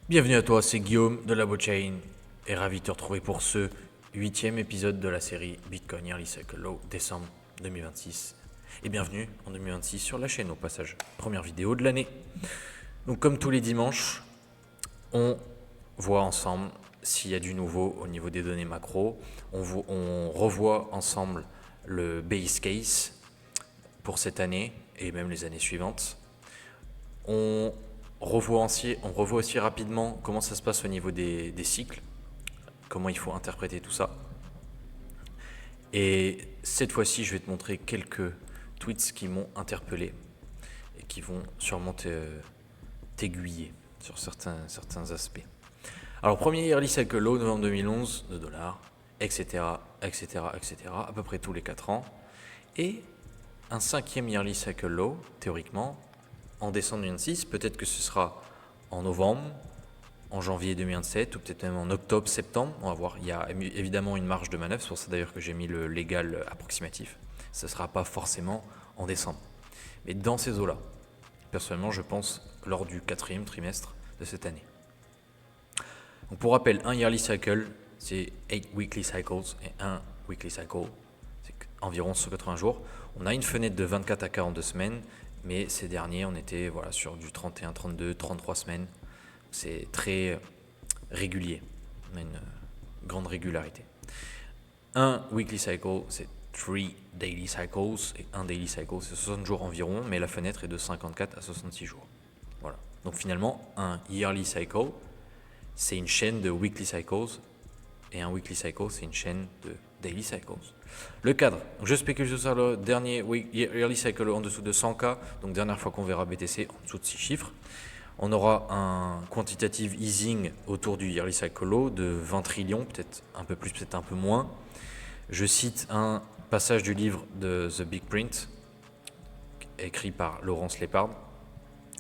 Bienvenue à toi, c'est Guillaume de la Blockchain et ravi de te retrouver pour ce 8e épisode de la série Bitcoin Yearly Cycle Low décembre 2026. Et bienvenue en 2026 sur la chaîne au passage, première vidéo de l'année. Donc comme tous les dimanches, on voit ensemble s'il y a du nouveau au niveau des données macro. On revoit ensemble le base case pour cette année et même les années suivantes. On revoit aussi rapidement comment ça se passe au niveau des cycles, comment il faut interpréter tout ça. Et cette fois-ci, je vais te montrer quelques tweets qui m'ont interpellé et qui vont sûrement t'aiguiller sur certains aspects. Alors, premier Yearly Cycle Low, novembre 2011, $2, etc., etc., etc., à peu près tous les 4 ans. Et un 5e Yearly Cycle Low, théoriquement, en décembre 2026, peut-être que ce sera en novembre, en janvier 2027 ou peut-être même en octobre, septembre. On va voir, il y a évidemment une marge de manœuvre, c'est pour ça d'ailleurs que j'ai mis le légal approximatif. Ce ne sera pas forcément en décembre. Mais dans ces eaux-là, personnellement, je pense lors du 4e trimestre de cette année. Donc pour rappel, un yearly cycle, c'est 8 weekly cycles et un weekly cycle, c'est environ 180 jours. On a une fenêtre de 24 à 42 semaines, mais ces derniers, on était sur du 31, 32, 33 semaines. C'est très régulier. On a une grande régularité. Un weekly cycle, c'est 3 daily cycles. Et un daily cycle, c'est 60 jours environ, mais la fenêtre est de 54 à 66 jours. Voilà. Donc finalement, un yearly cycle, c'est une chaîne de weekly cycles. Et un weekly cycle, c'est une chaîne de daily cycles. Le cadre, donc je spécule sur le dernier yearly cycle en dessous de 100K, donc dernière fois qu'on verra BTC en dessous de 6 chiffres. On aura un quantitative easing autour du yearly cycle low de 20 trillions, peut-être un peu plus, peut-être un peu moins. Je cite un passage du livre de The Big Print, écrit par Laurence Lépard,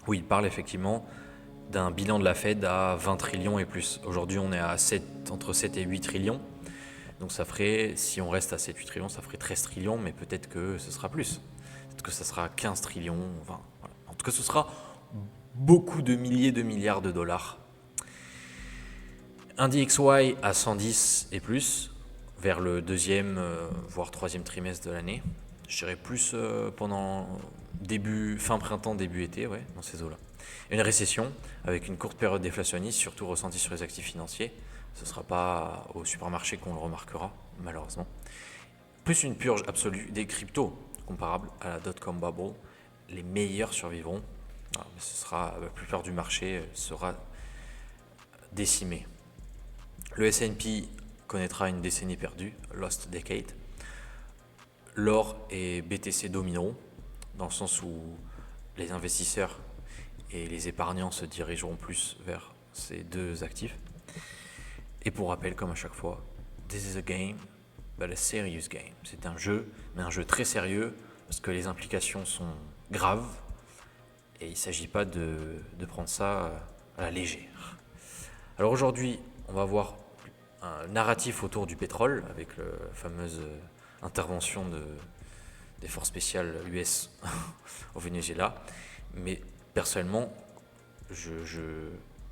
où il parle effectivement d'un bilan de la Fed à 20 trillions et plus. Aujourd'hui, on est à entre 7 et 8 trillions. Donc ça ferait, si on reste à 7-8 trillions, ça ferait 13 trillions, mais peut-être que ce sera plus. Peut-être que ça sera 15 trillions, 20. Voilà. En tout cas, ce sera beaucoup de milliers de milliards de dollars. Un DXY à 110 et plus, vers le deuxième, voire troisième trimestre de l'année. Je dirais plus pendant fin printemps, début été, ouais, dans ces eaux-là. Une récession, avec une courte période déflationniste, surtout ressentie sur les actifs financiers. Ce ne sera pas au supermarché qu'on le remarquera, malheureusement. Plus une purge absolue des cryptos, comparable à la dot-com bubble. Les meilleurs survivront. Mais ce sera, la plupart du marché sera décimé. Le S&P connaîtra une décennie perdue, Lost Decade. L'or et BTC domineront, dans le sens où les investisseurs et les épargnants se dirigeront plus vers ces deux actifs. Et pour rappel, comme à chaque fois, this is a game, but a serious game. C'est un jeu, mais un jeu très sérieux, parce que les implications sont graves, et il ne s'agit pas de prendre ça à la légère. Alors aujourd'hui, on va voir un narratif autour du pétrole, avec la fameuse intervention des forces spéciales US au Venezuela. Mais personnellement,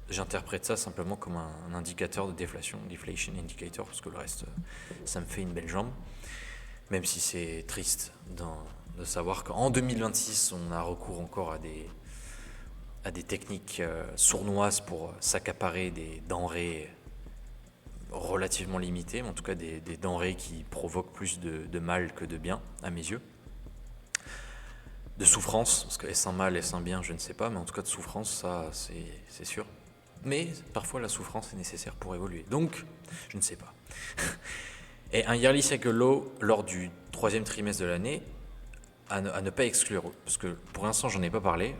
j'interprète ça simplement comme un indicateur de déflation, deflation indicator, parce que le reste, ça me fait une belle jambe. Même si c'est triste de savoir qu'en 2026, on a recours encore à des techniques sournoises pour s'accaparer des denrées relativement limitées, mais en tout cas des denrées qui provoquent plus de mal que de bien, à mes yeux. De souffrance, parce que est-ce un mal, est-ce un bien, je ne sais pas, mais en tout cas de souffrance, ça c'est sûr. Mais parfois la souffrance est nécessaire pour évoluer, donc je ne sais pas. Et un yearly cycle low lors du troisième trimestre de l'année, à ne pas exclure, parce que pour l'instant j'en ai pas parlé,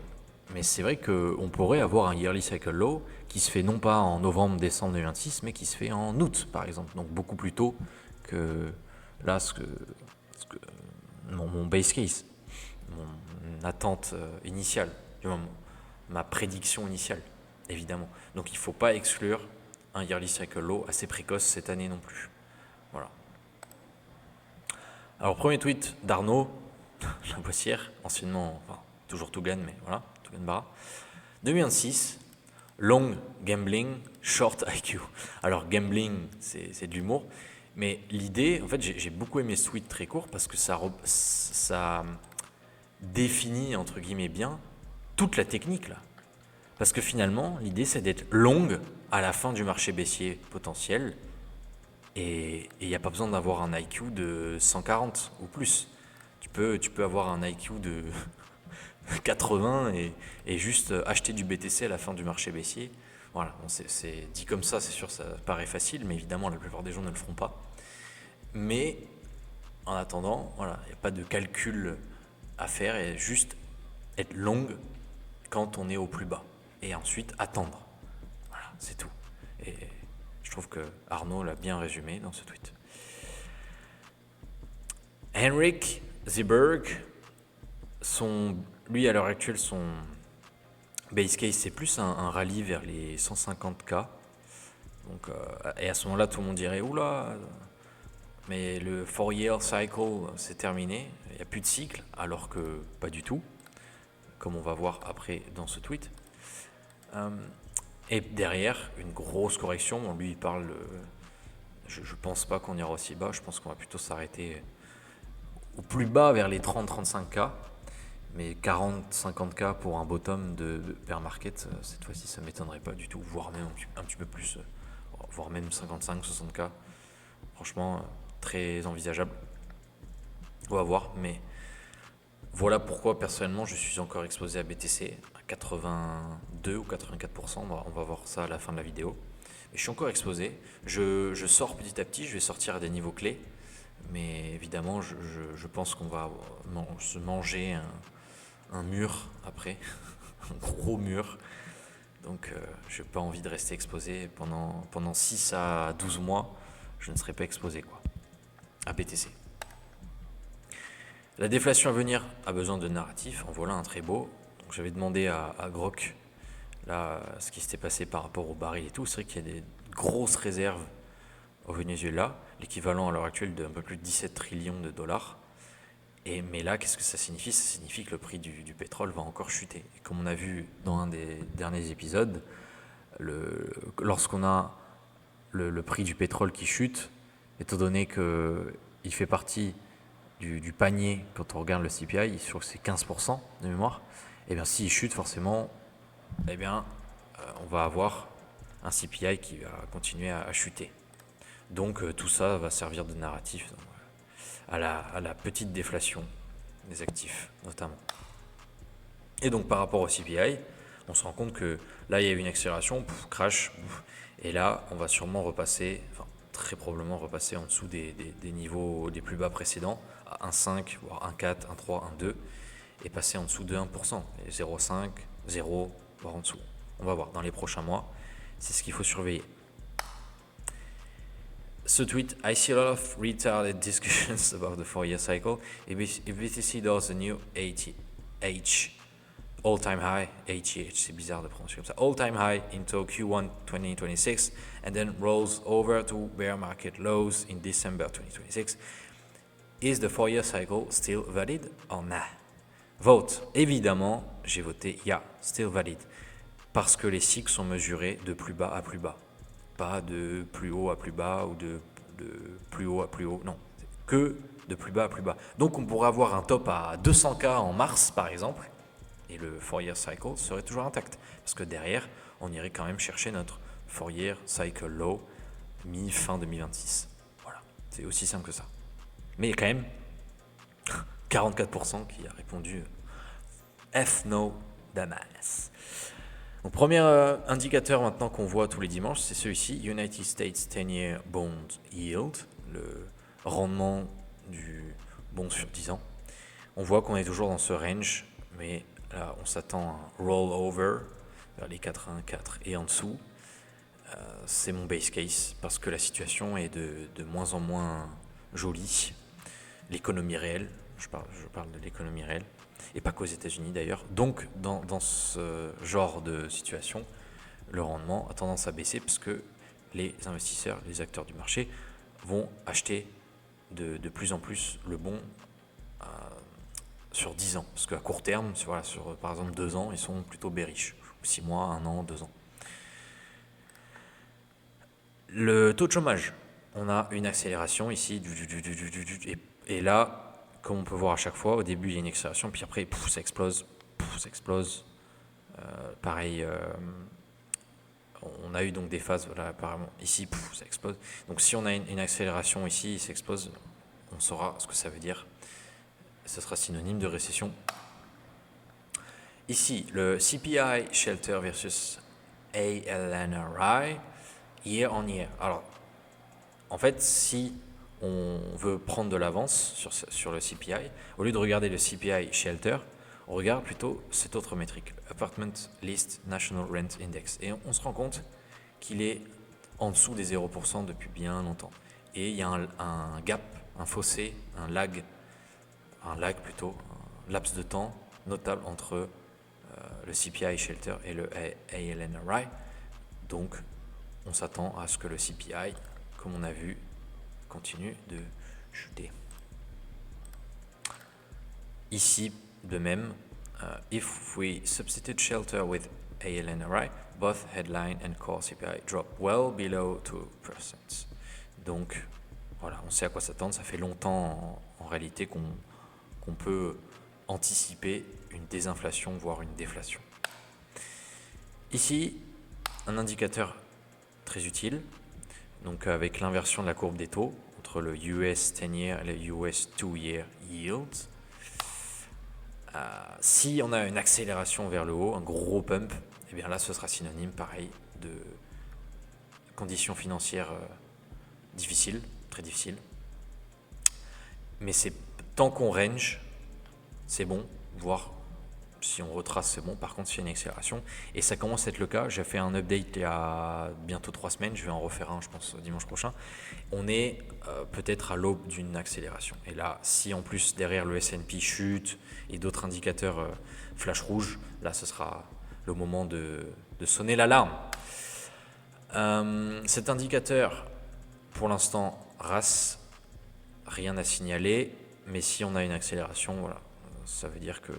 mais c'est vrai qu'on pourrait avoir un yearly cycle low qui se fait non pas en novembre, décembre 2026, mais qui se fait en août par exemple, donc beaucoup plus tôt que là mon base case, mon attente initiale, ma prédiction initiale, évidemment. Donc il ne faut pas exclure un yearly cycle low assez précoce cette année non plus. Voilà. Alors premier tweet d'Arnaud, la Boissière, anciennement, enfin toujours Tougan, mais voilà, Tougan Barra. 2026, Long gambling, short IQ. Alors gambling, c'est de l'humour, mais l'idée, en fait, j'ai beaucoup aimé ce tweet très court parce que ça définit entre guillemets bien toute la technique là. Parce que finalement, l'idée c'est d'être long à la fin du marché baissier potentiel et il n'y a pas besoin d'avoir un IQ de 140 ou plus. Tu peux avoir un IQ de 80 et juste acheter du BTC à la fin du marché baissier. Voilà, bon, c'est dit comme ça, c'est sûr, ça paraît facile, mais évidemment, la plupart des gens ne le feront pas. Mais en attendant, voilà, il n'y a pas de calcul à faire et juste être long quand on est au plus bas. Et ensuite, attendre. Voilà, c'est tout. Et je trouve que Arnaud l'a bien résumé dans ce tweet. Henrik Zeberg, lui à l'heure actuelle, son base case, c'est plus un rallye vers les 150K. Donc, et à ce moment-là, tout le monde dirait oula, mais le 4-year cycle, c'est terminé, il n'y a plus de cycle, alors que pas du tout, comme on va voir après dans ce tweet. Et derrière, une grosse correction. Lui, il parle. Je pense pas qu'on ira aussi bas. Je pense qu'on va plutôt s'arrêter au plus bas vers les 30-35K. Mais 40-50K pour un bottom de bear market, cette fois-ci, ça ne m'étonnerait pas du tout. Voire même un petit peu plus. Voire même 55-60K. Franchement, très envisageable. On va voir. Mais voilà pourquoi, personnellement, je suis encore exposé à BTC. 82 ou 84%, on va voir ça à la fin de la vidéo. Mais je suis encore exposé, je sors petit à petit, je vais sortir à des niveaux clés, mais évidemment je pense qu'on va se manger un mur après, un gros mur, donc je n'ai pas envie de rester exposé pendant 6 à 12 mois, je ne serai pas exposé quoi, à BTC. La déflation à venir a besoin de narratif, en voilà un très beau. Donc j'avais demandé à Grok là, ce qui s'était passé par rapport au baril et tout. C'est vrai qu'il y a des grosses réserves au Venezuela, l'équivalent à l'heure actuelle d'un peu plus de 17 trillions de dollars. Mais là, qu'est-ce que ça signifie? Ça signifie que le prix du pétrole va encore chuter. Et comme on a vu dans un des derniers épisodes, lorsqu'on a le prix du pétrole qui chute, étant donné qu'il fait partie du panier, quand on regarde le CPI, je crois que c'est 15% de mémoire, et bien s'il chute forcément, eh bien on va avoir un CPI qui va continuer à chuter. Donc tout ça va servir de narratif à la petite déflation des actifs notamment. Et donc par rapport au CPI, on se rend compte que là il y a eu une accélération, crash, et là on va sûrement repasser, enfin très probablement repasser en dessous des niveaux des plus bas précédents, à 1,5, voire 1,4, 1,3, 1,2, et passer en dessous de 1%, et 0,5, 0, voire en dessous. On va voir dans les prochains mois, c'est ce qu'il faut surveiller. Ce tweet, I see a lot of retarded discussions about the 4-year cycle. If BTC does a new all-time high, HEH, c'est bizarre de prononcer comme ça, all-time high into Q1 2026 and then rolls over to bear market lows in December 2026, is the 4-year cycle still valid or nah? Vote. Évidemment, j'ai voté yeah, still valid. Parce que les cycles sont mesurés de plus bas à plus bas. Pas de plus haut à plus bas ou de plus haut à plus haut. Non, que de plus bas à plus bas. Donc on pourrait avoir un top à 200K en mars par exemple, et le 4-year cycle serait toujours intact. Parce que derrière, on irait quand même chercher notre 4-year cycle low mi-fin 2026. Voilà, c'est aussi simple que ça. Mais il y a quand même 44% qui a répondu F no Damas. Donc, premier indicateur maintenant qu'on voit tous les dimanches, c'est celui-ci, United States 10-year Bond Yield, le rendement du bond sur 10 ans. On voit qu'on est toujours dans ce range, mais là on s'attend à un rollover vers les 84 et en dessous. C'est mon base case parce que la situation est de moins en moins jolie. L'économie réelle, je parle de l'économie réelle, et pas qu'aux États-Unis d'ailleurs. Donc dans ce genre de situation, le rendement a tendance à baisser parce que les investisseurs, les acteurs du marché vont acheter de plus en plus le bon sur 10 ans. Parce qu'à court terme, sur par exemple 2 ans, ils sont plutôt bearish. 6 mois, 1 an, 2 ans. Le taux de chômage, on a une accélération ici, et là, comme on peut voir à chaque fois, au début il y a une accélération, puis après ça explose, ça explose. Pareil, on a eu donc des phases, voilà, apparemment ici ça explose. Donc si on a une accélération ici, ça explose, on saura ce que ça veut dire. Ce sera synonyme de récession. Ici, le CPI Shelter versus ALNRI, year on year. Alors, en fait, si on veut prendre de l'avance sur le CPI, au lieu de regarder le CPI Shelter, on regarde plutôt cette autre métrique, Apartment List National Rent Index. Et on se rend compte qu'il est en dessous des 0% depuis bien longtemps. Et il y a un gap, un fossé, un lag plutôt, un laps de temps notable entre le CPI Shelter et le ALNRI. Donc, on s'attend à ce que le CPI, comme on a vu, continue de chuter. Ici, de même, if we substitute Shelter with ALNRI, both headline and core CPI drop well below 2%. Donc, voilà, on sait à quoi s'attendre. Ça fait longtemps en réalité qu'on peut anticiper une désinflation, voire une déflation. Ici, un indicateur très utile, donc avec l'inversion de la courbe des taux entre le US 10-year et le US 2-year yields. Si on a une accélération vers le haut, un gros pump, et bien là ce sera synonyme pareil de conditions financières difficiles, très difficiles. Mais c'est tant qu'on range, c'est bon, voire si on retrace c'est bon. Par contre s'il y a une accélération, et ça commence à être le cas, j'ai fait un update il y a bientôt 3 semaines, je vais en refaire un je pense dimanche prochain, on est peut-être à l'aube d'une accélération. Et là si en plus derrière le S&P chute et d'autres indicateurs flash rouge, là ce sera le moment de sonner l'alarme. Cet indicateur pour l'instant RAS, rien à signaler, mais si on a une accélération, voilà, ça veut dire que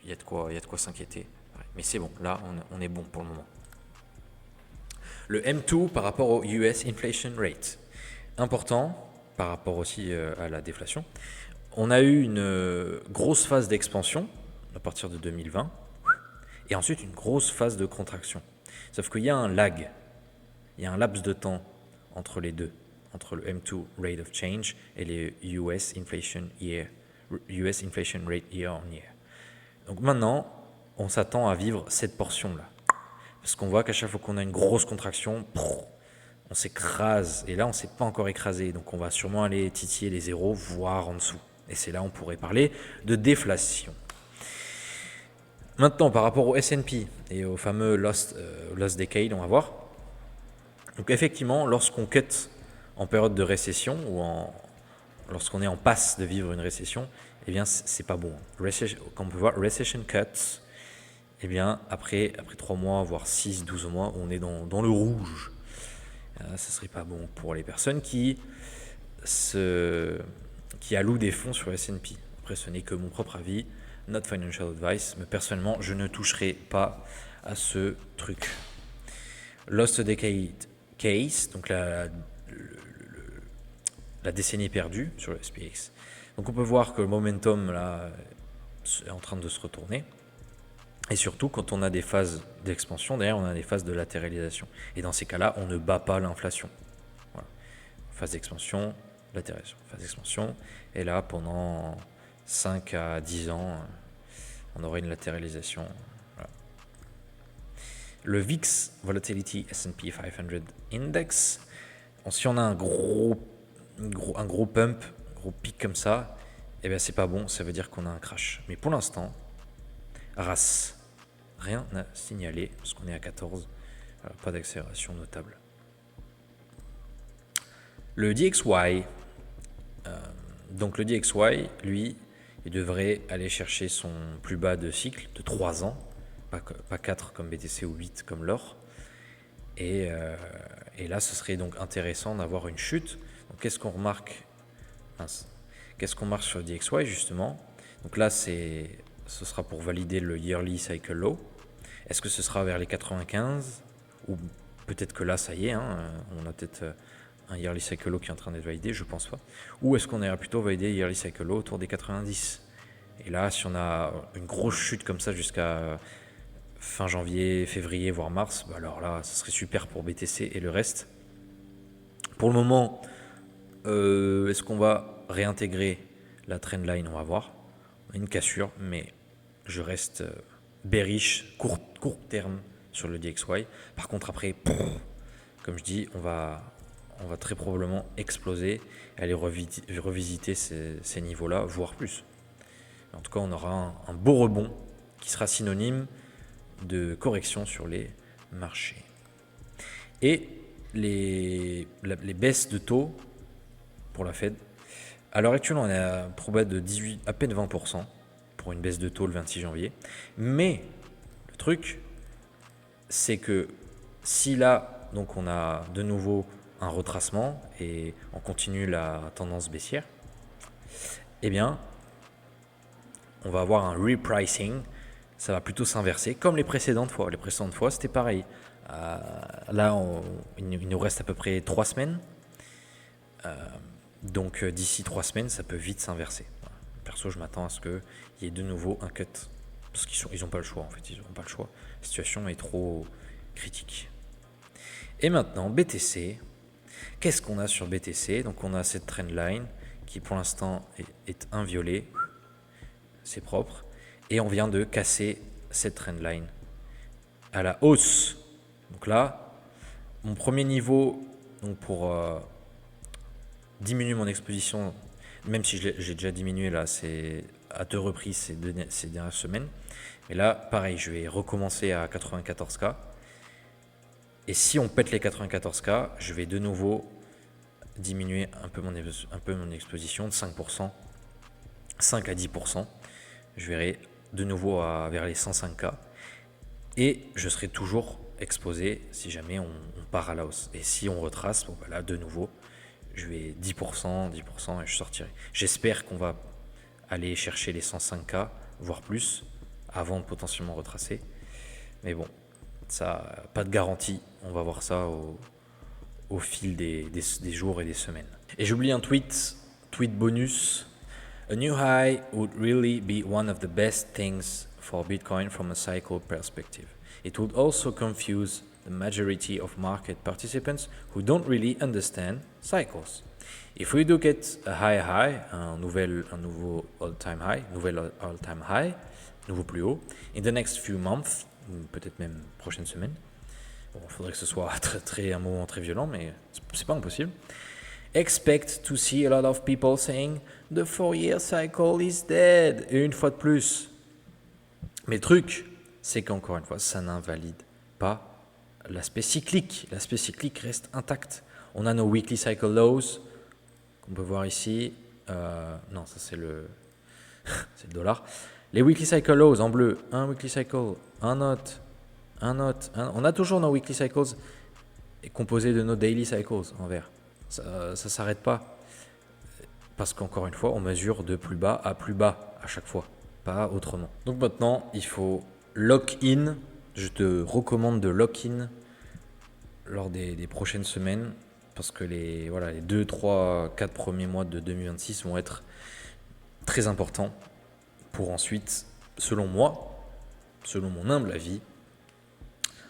il y a de quoi s'inquiéter. Mais c'est bon, là on est bon pour le moment. Le M2 par rapport au US Inflation Rate, important par rapport aussi à la déflation. On a eu une grosse phase d'expansion à partir de 2020 et ensuite une grosse phase de contraction. Sauf qu'il y a un lag, il y a un laps de temps entre les deux, entre le M2 Rate of Change et les US Inflation Rate Year on Year. Donc maintenant, on s'attend à vivre cette portion-là. Parce qu'on voit qu'à chaque fois qu'on a une grosse contraction, on s'écrase. Et là, on ne s'est pas encore écrasé. Donc on va sûrement aller titiller les zéros, voire en dessous. Et c'est là où on pourrait parler de déflation. Maintenant, par rapport au S&P et au fameux Lost Decade, on va voir. Donc effectivement, lorsqu'on cut en période de récession ou lorsqu'on est en passe de vivre une récession, eh bien, c'est pas bon. Comme on peut voir, recession cuts, eh bien, après 3 mois, voire 6, 12 mois, on est dans le rouge. Ça serait pas bon pour les personnes qui allouent des fonds sur S&P. Après, ce n'est que mon propre avis, not financial advice, mais personnellement, je ne toucherai pas à ce truc. Lost Decade Case, donc la décennie perdue sur le SPX. Donc on peut voir que le momentum là est en train de se retourner. Et surtout, quand on a des phases d'expansion, derrière on a des phases de latéralisation. Et dans ces cas-là, on ne bat pas l'inflation. Voilà. Phase d'expansion, latéralisation, phase d'expansion. Et là, pendant 5 à 10 ans, on aurait une latéralisation. Voilà. Le VIX, Volatility S&P 500 Index, si on a un gros pump, gros pic comme ça, eh bien c'est pas bon, ça veut dire qu'on a un crash. Mais pour l'instant, RAS, rien à signaler, parce qu'on est à 14, pas d'accélération notable. Le DXY, donc le DXY, lui, il devrait aller chercher son plus bas de cycle de 3 ans, pas 4 comme BTC ou 8 comme l'or. Et là, ce serait donc intéressant d'avoir une chute. Donc, qu'est-ce qu'on remarque sur le DXY justement? Donc là, ce sera pour valider le yearly cycle low. Est-ce que ce sera vers les 95 ou peut-être que là, ça y est, hein, on a peut-être un yearly cycle low qui est en train d'être validé, je pense pas. Ou est-ce qu'on ira plutôt valider yearly cycle low autour des 90? Et là, si on a une grosse chute comme ça jusqu'à fin janvier, février, voire mars, bah alors là, ça serait super pour BTC et le reste. Pour le moment, est-ce qu'on va réintégrer la trendline? On va voir. Une cassure, mais je reste bearish, court terme sur le DXY. Par contre, après, comme je dis, on va très probablement exploser et aller revisiter ces niveaux-là, voire plus. En tout cas, on aura un beau rebond qui sera synonyme de correction sur les marchés. Et les baisses de taux pour la Fed, à l'heure actuelle, on est à probabilité de à peine 20% pour une baisse de taux le 26 janvier. Mais le truc, c'est que si là, donc on a de nouveau un retracement et on continue la tendance baissière, eh bien, on va avoir un repricing. Ça va plutôt s'inverser comme les précédentes fois. Les précédentes fois, c'était pareil. Là, il nous reste à peu près 3 semaines. Donc, d'ici 3 semaines, ça peut vite s'inverser. Voilà. Perso, je m'attends à ce qu'il y ait de nouveau un cut. Parce qu'ils n'ont pas le choix, en fait. Ils n'ont pas le choix. La situation est trop critique. Et maintenant, BTC. Qu'est-ce qu'on a sur BTC? Donc, on a cette trendline qui, pour l'instant, est inviolée. C'est propre. Et on vient de casser cette trendline à la hausse. Donc là, mon premier niveau, donc pour diminuer mon exposition, même si j'ai déjà diminué là, c'est à 2 reprises ces dernières semaines. Mais là, pareil, je vais recommencer à 94K. Et si on pète les 94K, je vais de nouveau diminuer un peu mon exposition de 5%, 5 à 10%. Je verrai de nouveau vers les 105K et je serai toujours exposé si jamais on part à la hausse. Et si on retrace, bon bah là de nouveau, je vais 10% et je sortirai. J'espère qu'on va aller chercher les 105K, voire plus, avant de potentiellement retracer. Mais bon, ça, pas de garantie. On va voir ça au fil des jours et des semaines. Et j'ai oublié un tweet bonus. A new high would really be one of the best things for Bitcoin from a cycle perspective. It would also confuse the majority of market participants who don't really understand cycles. If we do get a high, un nouveau all-time high, nouveau plus haut, in the next few months, peut-être même prochaine semaine, bon, il faudrait que ce soit un moment très violent, mais c'est pas impossible. Expect to see a lot of people saying the 4-year cycle is dead. Et une fois de plus. Mais le truc, c'est qu'encore une fois, ça n'invalide pas l'aspect cyclique. L'aspect cyclique reste intact. On a nos weekly cycle lows, qu'on peut voir ici. Non, ça c'est le dollar. Les weekly cycle lows en bleu, un weekly cycle, un autre. On a toujours nos weekly cycles composés de nos daily cycles en vert. Ça ne s'arrête pas. Parce qu'encore une fois, on mesure de plus bas à chaque fois, pas autrement. Donc maintenant, il faut lock in. Je te recommande de lock in lors des prochaines semaines parce que les 2, 3, 4 premiers mois de 2026 vont être très importants pour ensuite, selon moi, selon mon humble avis,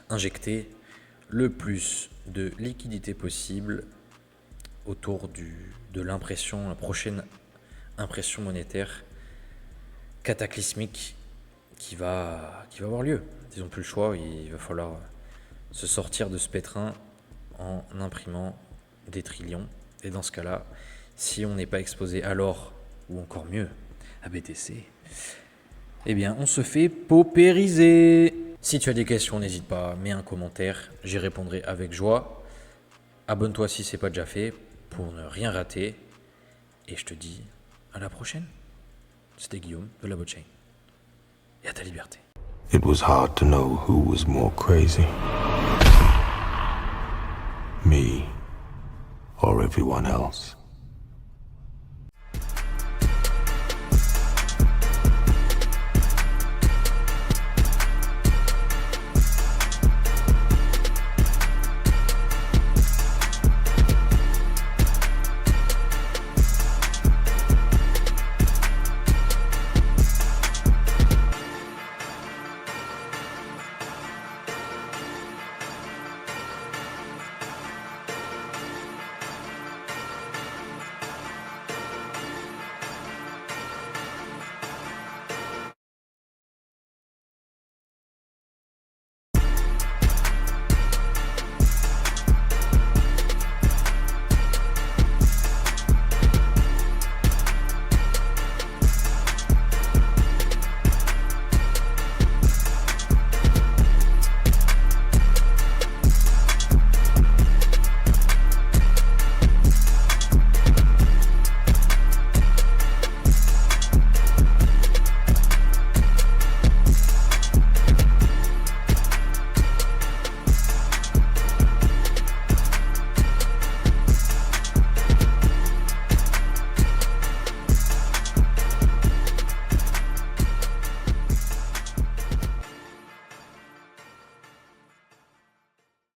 injecter le plus de liquidité possible autour de l'impression, la prochaine impression monétaire cataclysmique qui va avoir lieu. Ils n'ont plus le choix, il va falloir se sortir de ce pétrin en imprimant des trillions. Et dans ce cas-là, si on n'est pas exposé à l'or, ou encore mieux, à BTC, eh bien on se fait paupériser. Si tu as des questions, n'hésite pas, mets un commentaire, j'y répondrai avec joie. Abonne-toi si ce n'est pas déjà fait pour ne rien rater. Et je te dis à la prochaine. C'était Guillaume de la Blockchain. Et à ta liberté. It was hard to know who was more crazy. Me or everyone else.